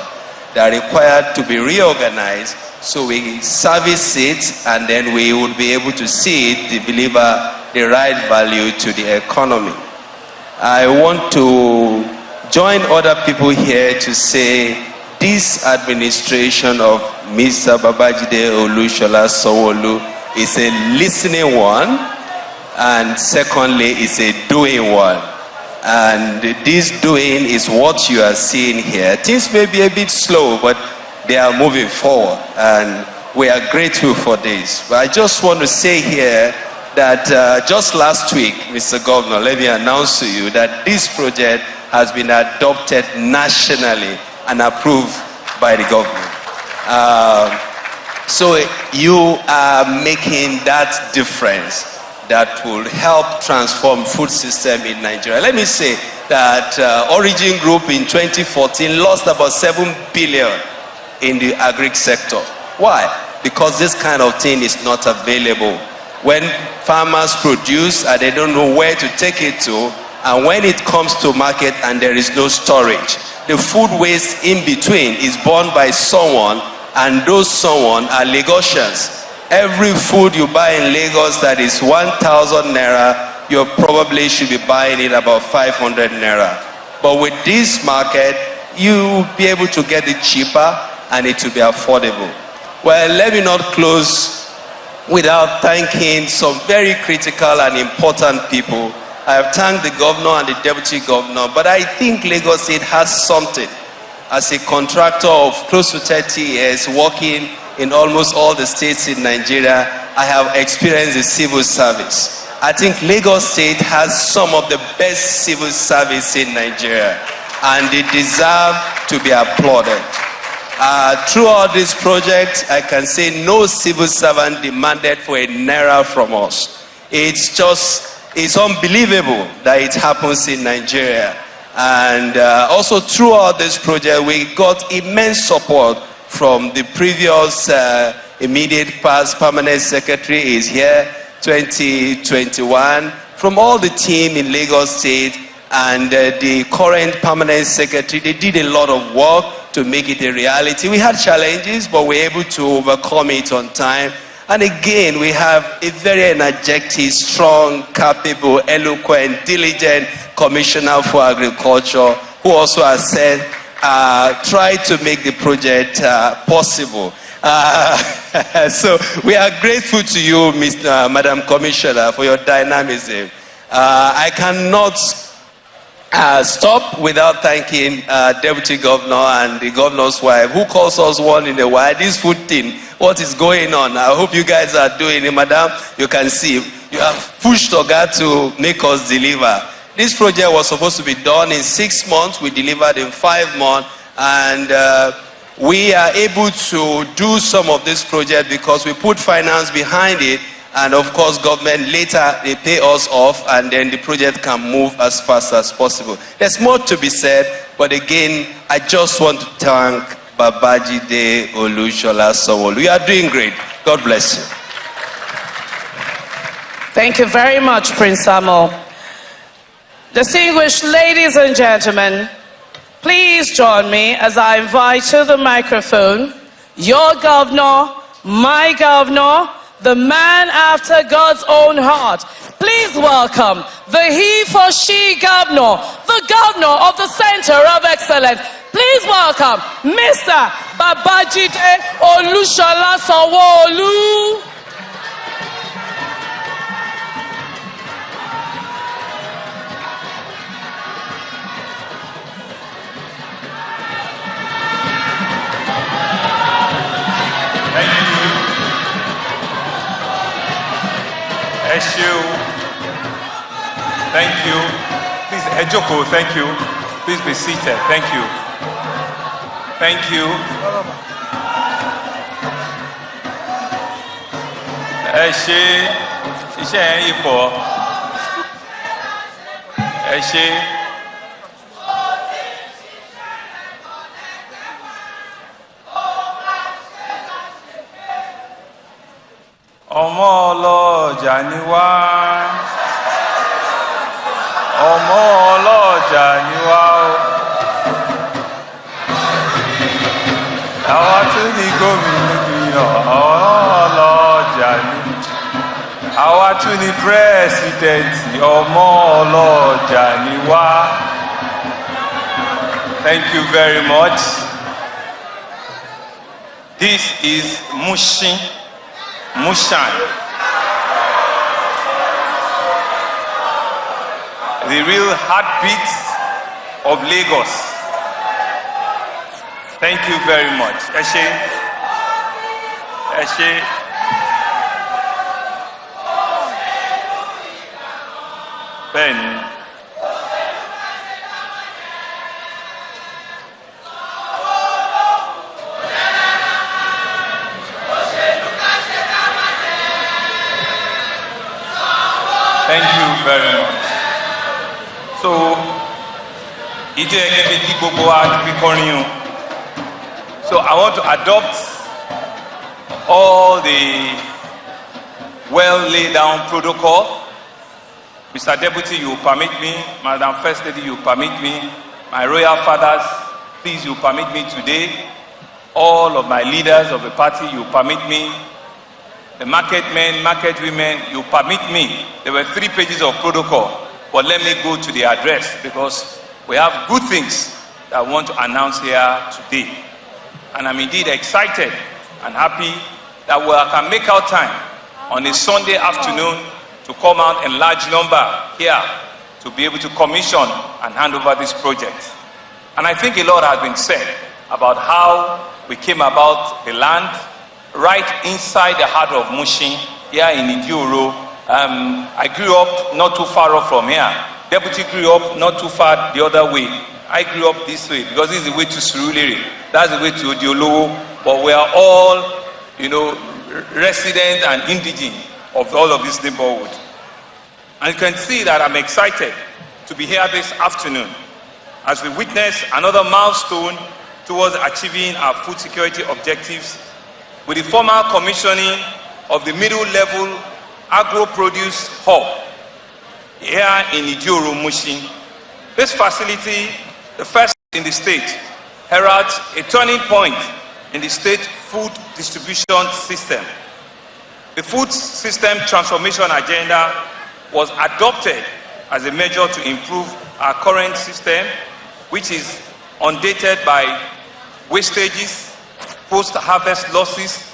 [SPEAKER 7] that are required to be reorganized so we service it, and then we will be able to see it deliver the right value to the economy. I want to join other people here to say this administration of Mr. Babajide Olushola Sanwo-Olu is a listening one, and secondly is a doing one. And this doing is what you are seeing here. Things may be a bit slow, but they are moving forward, and we are grateful for this. But I just want to say here that just last week, Mr. Governor, let me announce to you that this project has been adopted nationally and approved by the government. So you are making that difference that will help transform food system in Nigeria. Let me say that Origin Group in 2014 lost about 7 billion in the agric sector. Why? Because this kind of thing is not available. when farmers produce and they don't know where to take it to, and when it comes to market and there is no storage. The food waste in between is borne by someone, and those someone are Lagosians. Every food you buy in Lagos that is 1,000 naira, you probably should be buying it about 500 naira. But with this market, you'll be able to get it cheaper and it will be affordable. Well, let me not close without thanking some very critical and important people. I have thanked the governor and the deputy governor, but I think Lagos State has something. As a contractor of close to 30 years, working in almost all the states in Nigeria, I have experienced the civil service. I think Lagos State has some of the best civil service in Nigeria, and they deserve to be applauded. Throughout this project, I can say no civil servant demanded for a naira from us. It's unbelievable that it happens in Nigeria. And also throughout this project, we got immense support from the previous immediate past permanent secretary is here, 2021, from all the team in Lagos State, and the current permanent secretary. They did a lot of work to make it a reality. We had challenges, but we were able to overcome it on time. And again, we have a very energetic, strong, capable, eloquent, diligent Commissioner for Agriculture, who also has said, try to make the project possible. So we are grateful to you, Madam Commissioner, for your dynamism. I cannot stop without thanking Deputy Governor and the Governor's wife, who calls us once in a while. This food thing, what is going on? I hope you guys are doing it, Madam. You can see, you have pushed Oga to make us deliver. This project was supposed to be done in 6 months. We delivered in 5 months. And we are able to do some of this project because we put finance behind it. And of course, government later, they pay us off, and then the project can move as fast as possible. There's more to be said, but again, I just want to thank Babajide Olushola Sowolu. You are doing great. God bless you.
[SPEAKER 3] Thank you very much, Prince Samuel. Distinguished ladies and gentlemen, please join me as I invite to the microphone your governor, my governor, the man after God's own heart. Please welcome the he-for-she governor, the governor of the Center of Excellence. Please welcome Mr. Babajide Olushola Sowolu.
[SPEAKER 8] Thank you. Please, Ejoko, thank you. Please be seated. Thank you. Thank you. Ọmọ ọlọ́jà ni wá. Ọmọ ọlọ́jà ni wá o. Àwa tún ní gómìnà ọlọ́jà ni. Àwa tún ní pírẹ́sìdẹ̀ntì ọmọ ọlọ́jà ni wá. Thank you very much. This is Mushin. Mushan, the real heartbeat of Lagos. Thank you very much. Eshe. Ben. Thank you very much. So, so I want to adopt all the well laid down protocol. Mr. Deputy, you permit me. Madam First Lady, you permit me. My royal fathers, please, you permit me today. All of my leaders of the party, you permit me. The market men, market women, you permit me. There were 3 pages of protocol, but let me go to the address because we have good things that I want to announce here today. And I'm indeed excited and happy that we can make our time on a Sunday afternoon to come out in large number here to be able to commission and hand over this project. And I think a lot has been said about how we came about the land right inside the heart of Mushin, here in Idioro. I grew up not too far off from here. Deputy grew up not too far the other way. I grew up this way because this is the way to Surulere. That's the way to Odiolowo. But we are all, resident and indigene of all of this neighborhood. And you can see that I'm excited to be here this afternoon as we witness another milestone towards achieving our food security objectives with the formal commissioning of the middle-level agro-produce hub here in Idioro, Mushin. This facility, the first in the state, heralds a turning point in the state food distribution system. The food system transformation agenda was adopted as a measure to improve our current system, which is undated by wastages, post-harvest losses,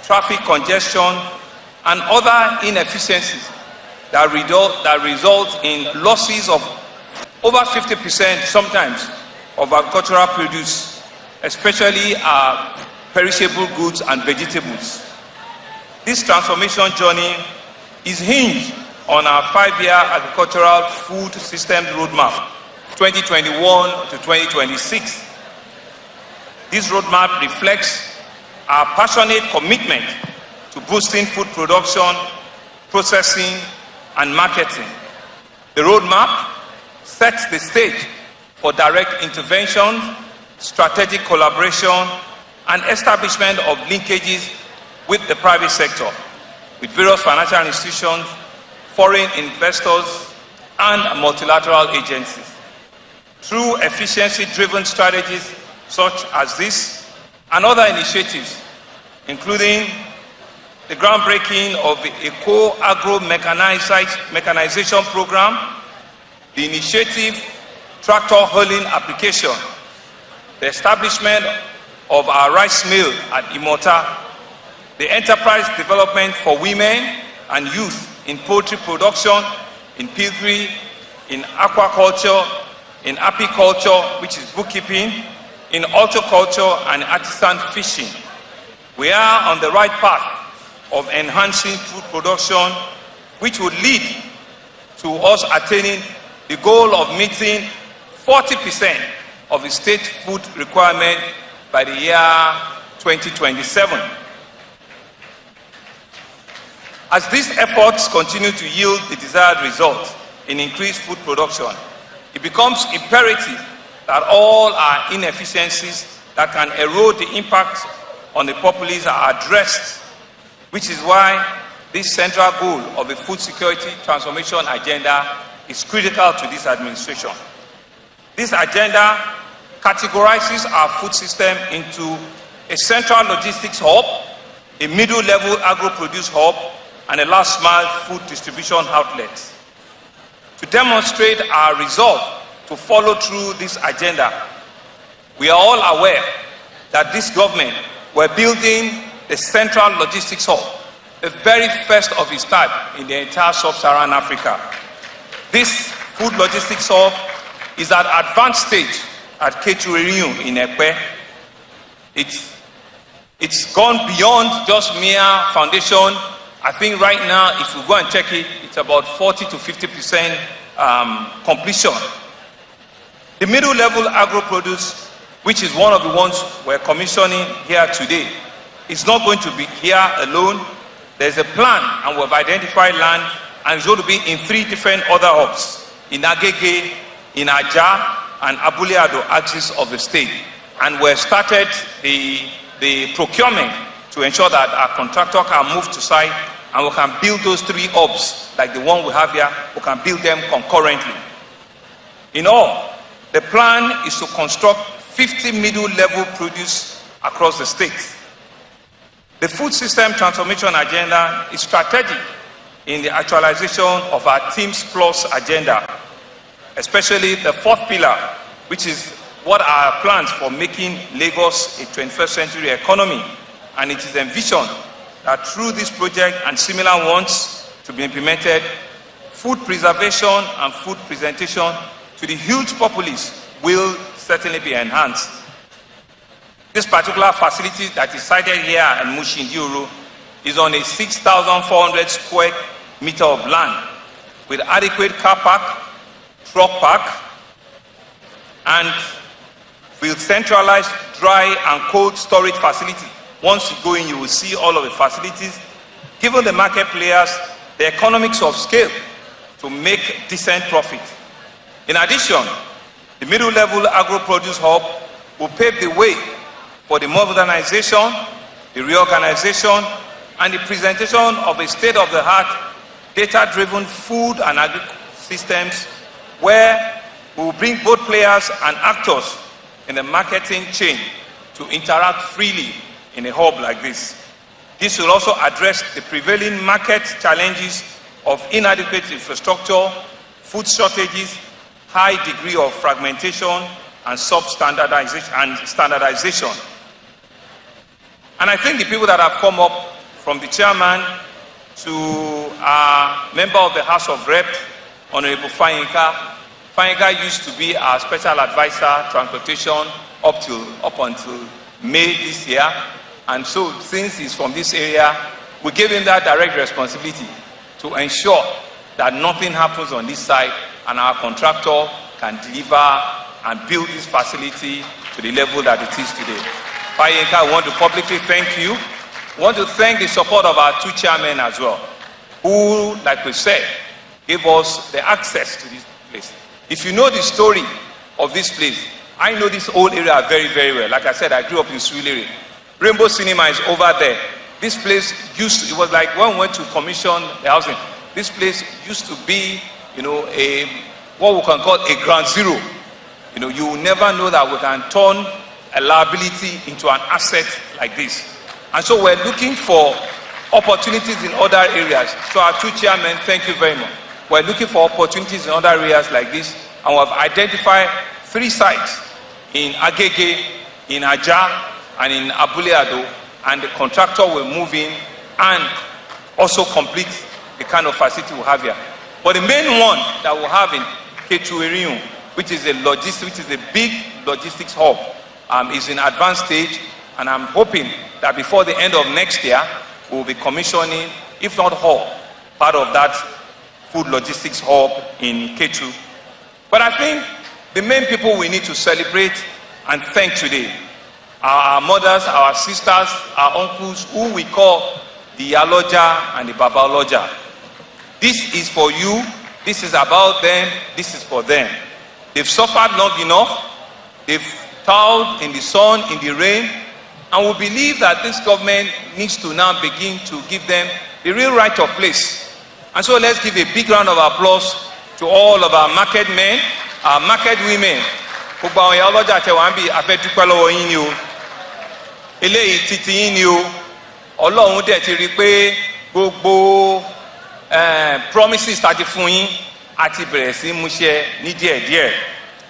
[SPEAKER 8] traffic congestion, and other inefficiencies that result in losses of over 50% sometimes of agricultural produce, especially our perishable goods and vegetables. This transformation journey is hinged on our 5-year agricultural food system roadmap, 2021 to 2026. This roadmap reflects our passionate commitment to boosting food production, processing, and marketing. The roadmap sets the stage for direct intervention, strategic collaboration, and establishment of linkages with the private sector, with various financial institutions, foreign investors, and multilateral agencies. Through efficiency-driven strategies such as this and other initiatives, including the groundbreaking of the Agro mechanization program, the initiative tractor hauling application, the establishment of our rice mill at Imota, the enterprise development for women and youth in poultry production, in piggery, in aquaculture, in apiculture, which is bookkeeping, in horticulture and artisan fishing. We are on the right path of enhancing food production, which would lead to us attaining the goal of meeting 40% of the state food requirement by the year 2027. As these efforts continue to yield the desired result in increased food production, it becomes imperative that all our inefficiencies that can erode the impact on the populace are addressed, which is why this central goal of the food security transformation agenda is critical to this administration. This agenda categorizes our food system into a central logistics hub, a middle-level agro-produce hub, and a last-mile food distribution outlet. To demonstrate our resolve to follow through this agenda, we are all aware that this government were building the central logistics hub, the very first of its type in the entire sub-Saharan Africa. This food logistics hub is at advanced stage at Ketueriun in Ekpe. It's gone beyond just mere foundation. I think right now, if you go and check it, it's about 40 to 50% completion. The middle-level agro-produce, which is one of the ones we're commissioning here today, is not going to be here alone. There's a plan, and we've identified land, and it's going to be in 3 different other hubs, in Agege, in Aja, and Abuleado axis of the state. And we've started the procurement to ensure that our contractor can move to site and we can build those 3 hubs like the one we have here. We can build them concurrently. In all, the plan is to construct 50 middle-level produce across the state. The food system transformation agenda is strategic in the actualization of our Teams Plus agenda, especially the 4th pillar, which is what are our plans for making Lagos a 21st century economy. And it is envisioned that through this project and similar ones to be implemented, food preservation and food presentation to the huge populace will certainly be enhanced. This particular facility that is cited here at Mushindiuru is on a 6,400 square meter of land with adequate car park, truck park, and with centralized dry and cold storage facility. Once you go in, you will see all of the facilities, giving the market players the economics of scale to make decent profit. In addition, the middle-level agro-produce hub will pave the way for the modernization, the reorganization, and the presentation of a state-of-the-art, data-driven food and agri systems where we will bring both players and actors in the marketing chain to interact freely in a hub like this. This will also address the prevailing market challenges of inadequate infrastructure, food shortages, high degree of fragmentation, and standardization. And I think the people that have come up, from the chairman to our member of the House of Rep, Honorable Fayinka. Fayinka used to be our special advisor, transportation, up until May this year. And so, since he's from this area, we gave him that direct responsibility to ensure that nothing happens on this side and our contractor can deliver and build this facility to the level that it is today. Fayinka, I want to publicly thank you. I want to thank the support of our 2 chairmen as well, who, like we said, gave us the access to this place. If you know the story of this place, I know this whole area very, very well. Like I said, I grew up in Surulere. Rainbow Cinema is over there. This place it was like when we went to commission the housing, this place used to be, what we can call a ground zero. You will never know that we can turn a liability into an asset like this. And so we're looking for opportunities in other areas. So our 2 chairmen, thank you very much. We're looking for opportunities in other areas like this, and we have identified 3 sites in Agege, in Aja, and in Abuleado, and the contractor will move in and also complete the kind of facility we have here. But the main one that we have in Ketu, which is a big logistics hub, is in advanced stage, and I'm hoping that before the end of next year, we'll be commissioning, if not all, part of that food logistics hub in Ketu. But I think the main people we need to celebrate and thank today are our mothers, our sisters, our uncles, who we call the Aloja and the Babaloja. This is for you, this is about them, this is for them. They've suffered long enough, they've toiled in the sun, in the rain, and we believe that this government needs to now begin to give them the real right of place. And so let's give a big round of applause to all of our market men, our market women. Promises tàti fún yín àti bẹ̀rẹ̀ sí múṣẹ ní díẹ̀díẹ̀.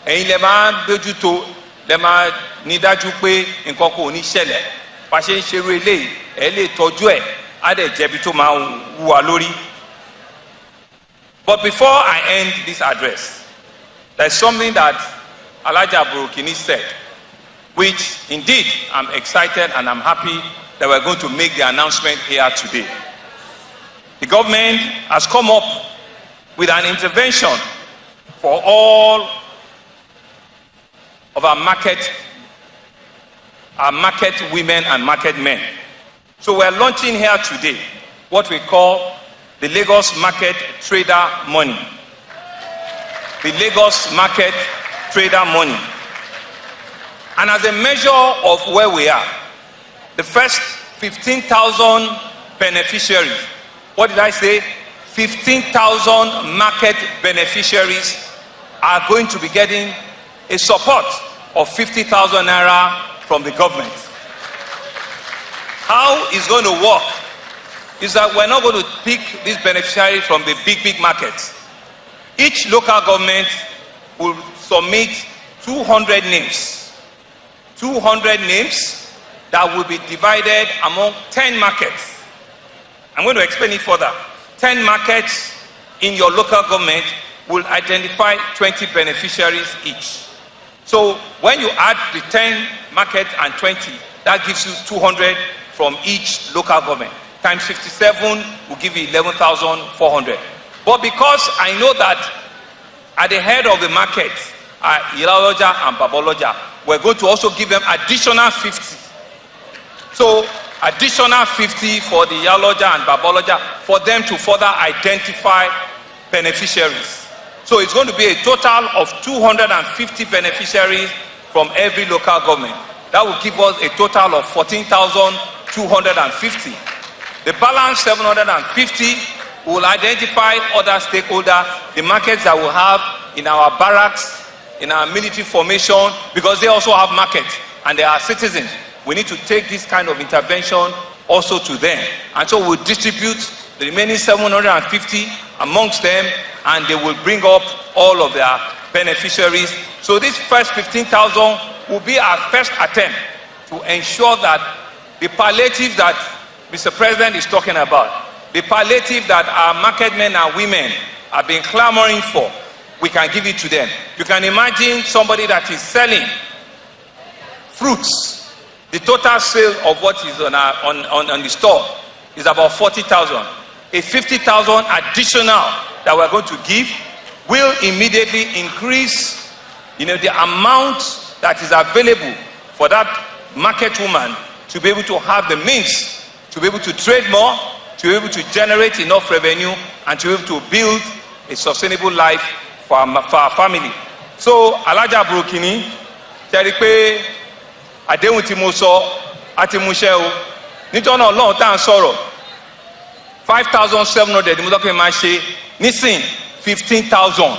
[SPEAKER 8] Ẹ̀yin lẹ máa dójútó, lẹ máa ní dájú pé nǹkan kò ní ṣẹlẹ̀. Bá ṣe ń ṣerú eléyìí, ẹ lè tọ́jú ẹ̀, á dẹ̀ jẹ́bi tó máa wú wa lórí. But before I end this address, there's something that Alhaja Burukini said, which indeed I'm excited and I'm happy that we're going to make the announcement here today. The government has come up with an intervention for all of our market women and market men. So we're launching here today what we call the Lagos Market Trader Money. The Lagos Market Trader Money. And as a measure of where we are, the first 15,000 beneficiaries what did I say? 15,000 market beneficiaries are going to be getting a support of 50,000 naira from the government. How it's going to work is that we're not going to pick these beneficiaries from the big markets. Each local government will submit 200 names. 200 names that will be divided among 10 markets. I'm going to explain it further. 10 markets in your local government will identify 20 beneficiaries each. So when you add the 10 markets and 20, that gives you 200 from each local government. Times 57 will give you 11,400. But because I know that at the head of the market are Iyaloja and Babaloja, we're going to also give them additional 50. So additional 50 for the Iyaloja and Babaloja for them to further identify beneficiaries. So it's going to be a total of 250 beneficiaries from every local government. That will give us a total of 14,250. The balance 750 will identify other stakeholders, the markets that we have in our barracks, in our military formation, because they also have markets and they are citizens. We need to take this kind of intervention also to them. And so we'll distribute the remaining 750 amongst them, and they will bring up all of their beneficiaries. So this first 15,000 will be our first attempt to ensure that the palliative that Mr. President is talking about, the palliative that our market men and women have been clamoring for, we can give it to them. You can imagine somebody that is selling fruits. The total sale of what is on the store is about 40,000. A 50,000 additional that we're going to give will immediately increase, the amount that is available for that market woman to be able to have the means to be able to trade more, to be able to generate enough revenue, and to be able to build a sustainable life for our family. So Alaja Burukini, tẹ́rí pé àdéhùn tí mo sọ àti múṣẹ́ o, nítorí náà Ọlọ́run tá à ń sọ̀rọ̀ 5,700 ni mo dọ́kẹ́ máa ṣe, nísìn 15,000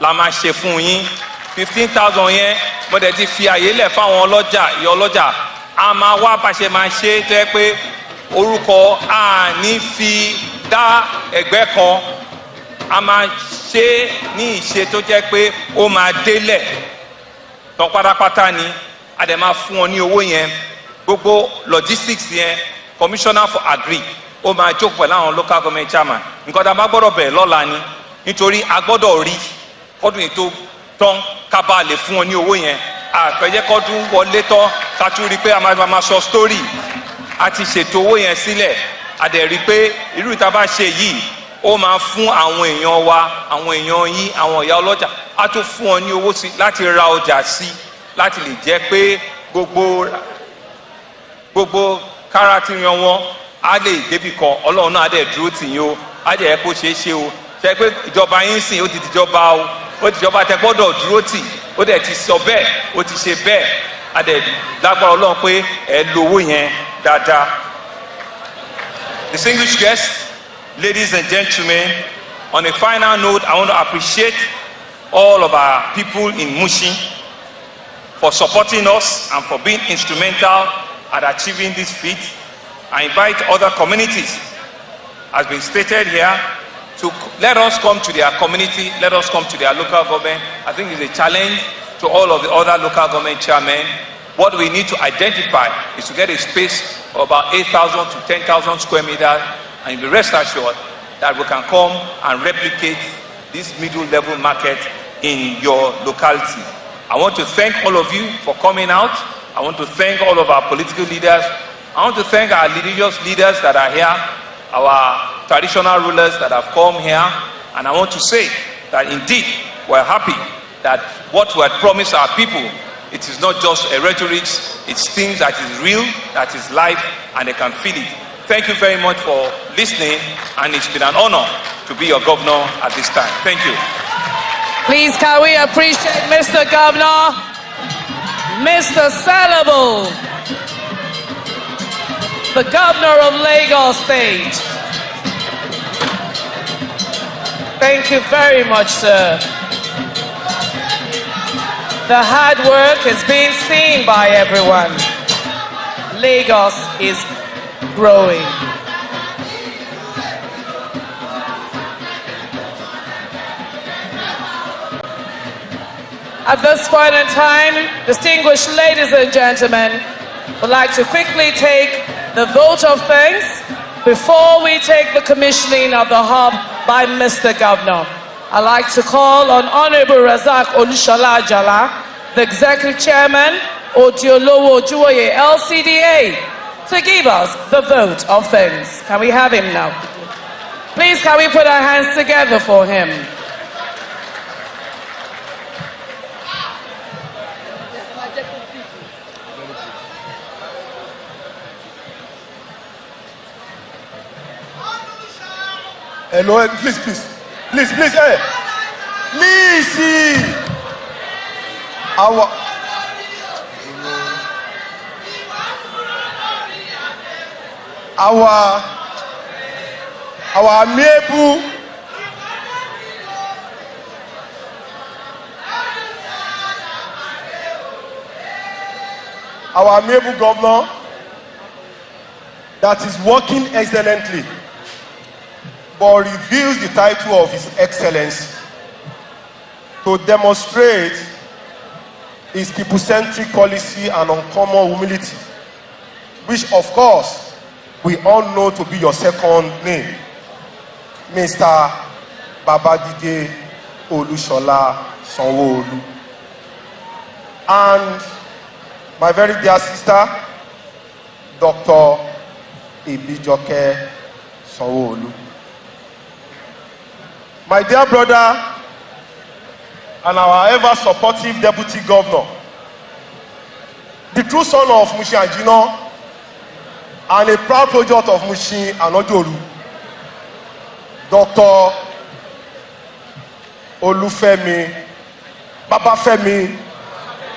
[SPEAKER 8] la máa ṣe fún yín. 15,000 yẹn mo dẹ̀ ti fi àyè lẹ̀ fáwọn ọlọ́jà, ìyá ọlọ́jà, a máa wá bá ṣe máa ṣe tẹ́ pé orúkọ a ní fi dá ẹgbẹ́ kan, a máa ṣe ní ìṣe tó jẹ́ pé ó máa délẹ̀ tán pátápátá ni, a dẹ̀ máa fún wọn ní owó yẹn. Gbogbo logistics yẹn, commissioner for agri ó máa jókòó pẹ̀lú àwọn local government chairman. Nǹkan tá a bá gbọ́dọ̀ bẹ̀rẹ̀ lọ́la ni, nítorí a gbọ́dọ̀ rí kọ́dún yìí tó tán ká bá lè fún wọn ní owó yẹn. Àfẹ́jẹ́ kọ́dún wọlé tán ká tún rí pé a máa sọ story. A ti ṣètò owó yẹn sílẹ̀, a dẹ̀ rí pé irú ìta bá ṣe yìí ó máa fún àwọn èèyàn wa, àwọn èèyàn yín, àwọn ìyá ọlọ́jà, a tún fún wọn ní owó sí láti ra ọjà sí, láti lè jẹ́ pé gbogbo káràtìyàn wọn á lè débi kan. Ọlọ́run náà á dẹ̀ dúró tì yín o, á dẹ̀ kó ṣeé ṣe o. Ṣe pé ìjọba yín sìn ó ti dìjọba o, ó ti jọba tẹ gbọ́dọ̀ dúró tì, ó dẹ̀ ti sọ bẹ́ẹ̀, ó ti ṣe bẹ́ẹ̀, á dẹ̀ lágbára Ọlọ́run pé ẹ lo owó yẹn dáadáa. Distinguished guests, ladies and gentlemen, on a final note, I want to appreciate all of our people in Mushin for supporting us and for being instrumental at achieving this feat. I invite other communities, as been stated here, to let us come to their community, let us come to their local government. I think it's a challenge to all of the other local government chairmen. What we need to identify is to get a space of about 8,000 to 10,000 square meters, and be rest assured that we can come and replicate this middle level market in your locality. I want to thank all of you for coming out. I want to thank all of our political leaders. I want to thank our religious leaders that are here, our traditional rulers that have come here, and I want to say that indeed we're happy that what we had promised our people, it is not just a rhetoric, it's things that is real, that is life, and they can feel it. Thank you very much for listening, and it's been an honor to be your governor at this time. Thank you.
[SPEAKER 3] Please, can we appreciate Mr. Governor, Mr. Salabo, the governor of Lagos State. Thank you very much, sir. The hard work is being seen by everyone. Lagos is growing. At this point in time, distinguished ladies and gentlemen, would like to quickly take the vote of thanks before we take the commissioning of the hub by Mr. Governor. I'd like to call on Honorable Razak Olushola Ajala, the Executive Chairman, Odiolowo Ojuwoye LCDA, to give us the vote of thanks. Can we have him now? Please, can we put our hands together for him?
[SPEAKER 2] Hello, please, hey. Please, our amiable governor that is working excellently, but reveals the title of His Excellency to demonstrate his people-centric policy and uncommon humility, which of course we all know to be your second name, Mr. Babajide Olushola Sanwo-Olu. And my very dear sister, Dr. Ibijoke Sanwo-Olu. My dear brother and our ever supportive deputy governor, the true son of Mushin Ajino and a proud project of Mushin and Ojoru, Dr. Olufemi Babafemi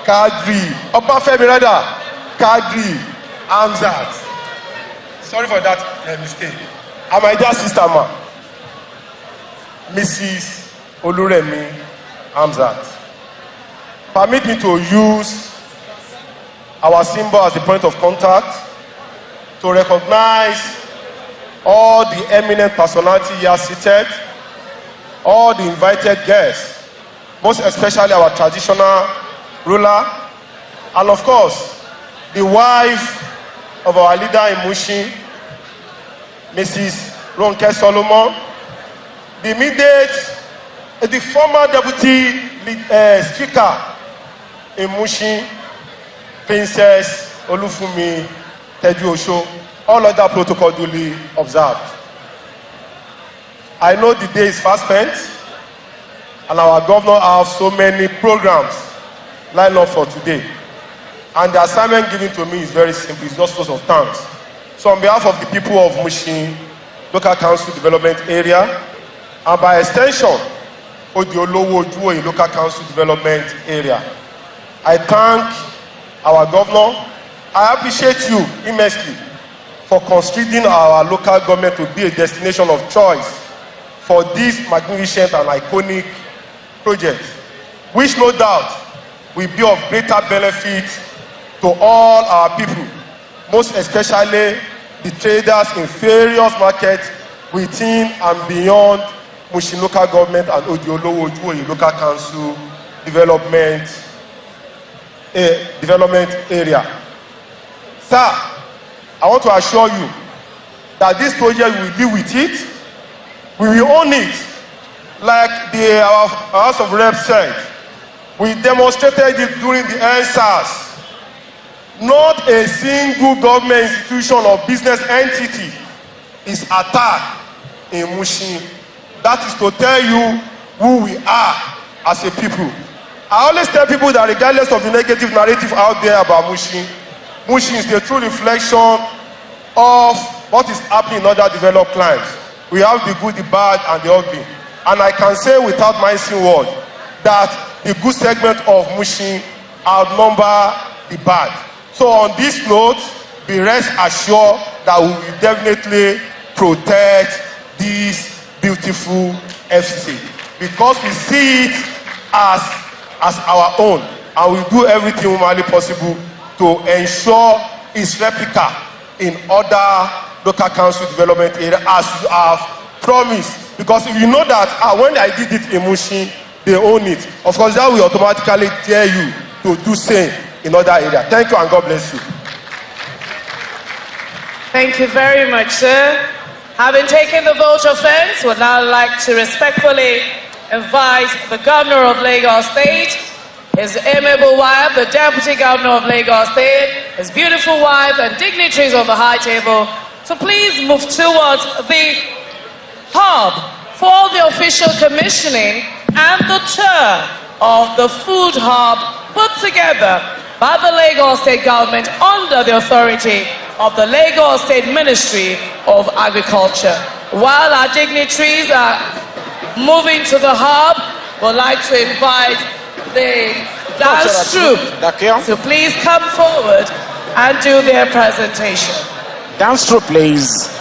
[SPEAKER 2] Kadri, Obafemi rather, Kadri Hamzat. Sorry for that mistake. And my dear sister, Mrs. Oluremi Hamzat. Permit me to use our symbol as the point of contact to recognize all the eminent personalities here seated, all the invited guests, most especially our traditional ruler, and of course, the wife of our leader in Mushin, Mrs. Ronke Solomon, the former deputy speaker in Mushin, Princess Olufumi Teju-Osho, all other protocol duly observed. I know the day is fast spent, and our governor has so many programs lined up for today. And the assignment given to me is very simple, it's just first of thanks. So on behalf of the people of Mushin Local Council Development Area, and by extension, Odiolowo Ojuwoye Local Council Development Area, I thank our governor. I appreciate you immensely for considering our local government to be a destination of choice for this magnificent and iconic project, which no doubt will be of greater benefit to all our people, most especially the traders in various markets within and beyond Mushin Local Government and Odiolowo Ojuwoye Local Council Development Area. Sir, I want to assure you that this project will deal with it. We will own it. Like our House of Reps said, we demonstrated it during the NSAS. Not a single government institution or business entity is attacked in Mushin. That is to tell you who we are as a people. I always tell people that regardless of the negative narrative out there about Mushin, Mushin is the true reflection of what is happening in other developed climes. We have the good, the bad, and the ugly. And I can say without mincing words that the good segment of Mushin outnumber the bad. So on this note, be rest assured that we will definitely protect this beautiful FCC, because we see it as our own, and we do everything humanly possible to ensure its replica in other local council development areas, as you have promised. Because if you know that when I did it in Mushin, they own it, of course that will automatically dare you to do same in other areas. Thank you and God bless you.
[SPEAKER 3] Thank you very much, sir. Having taken the vote of thanks, would now like to respectfully invite the Governor of Lagos State, his amiable wife, the Deputy Governor of Lagos State, his beautiful wife, and dignitaries of the high table to please move towards the hub for the official commissioning and the tour of the food hub put together by the Lagos State government under the authority of the Lagos State Ministry of Agriculture. While our dignitaries are moving to the hub, we'd like to invite the dance troupe to please come forward and do their presentation.
[SPEAKER 1] Dance troupe, please.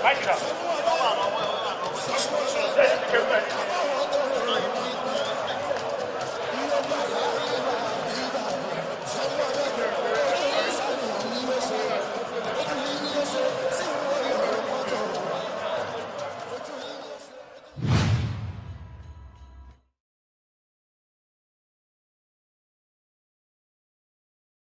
[SPEAKER 9] Vai,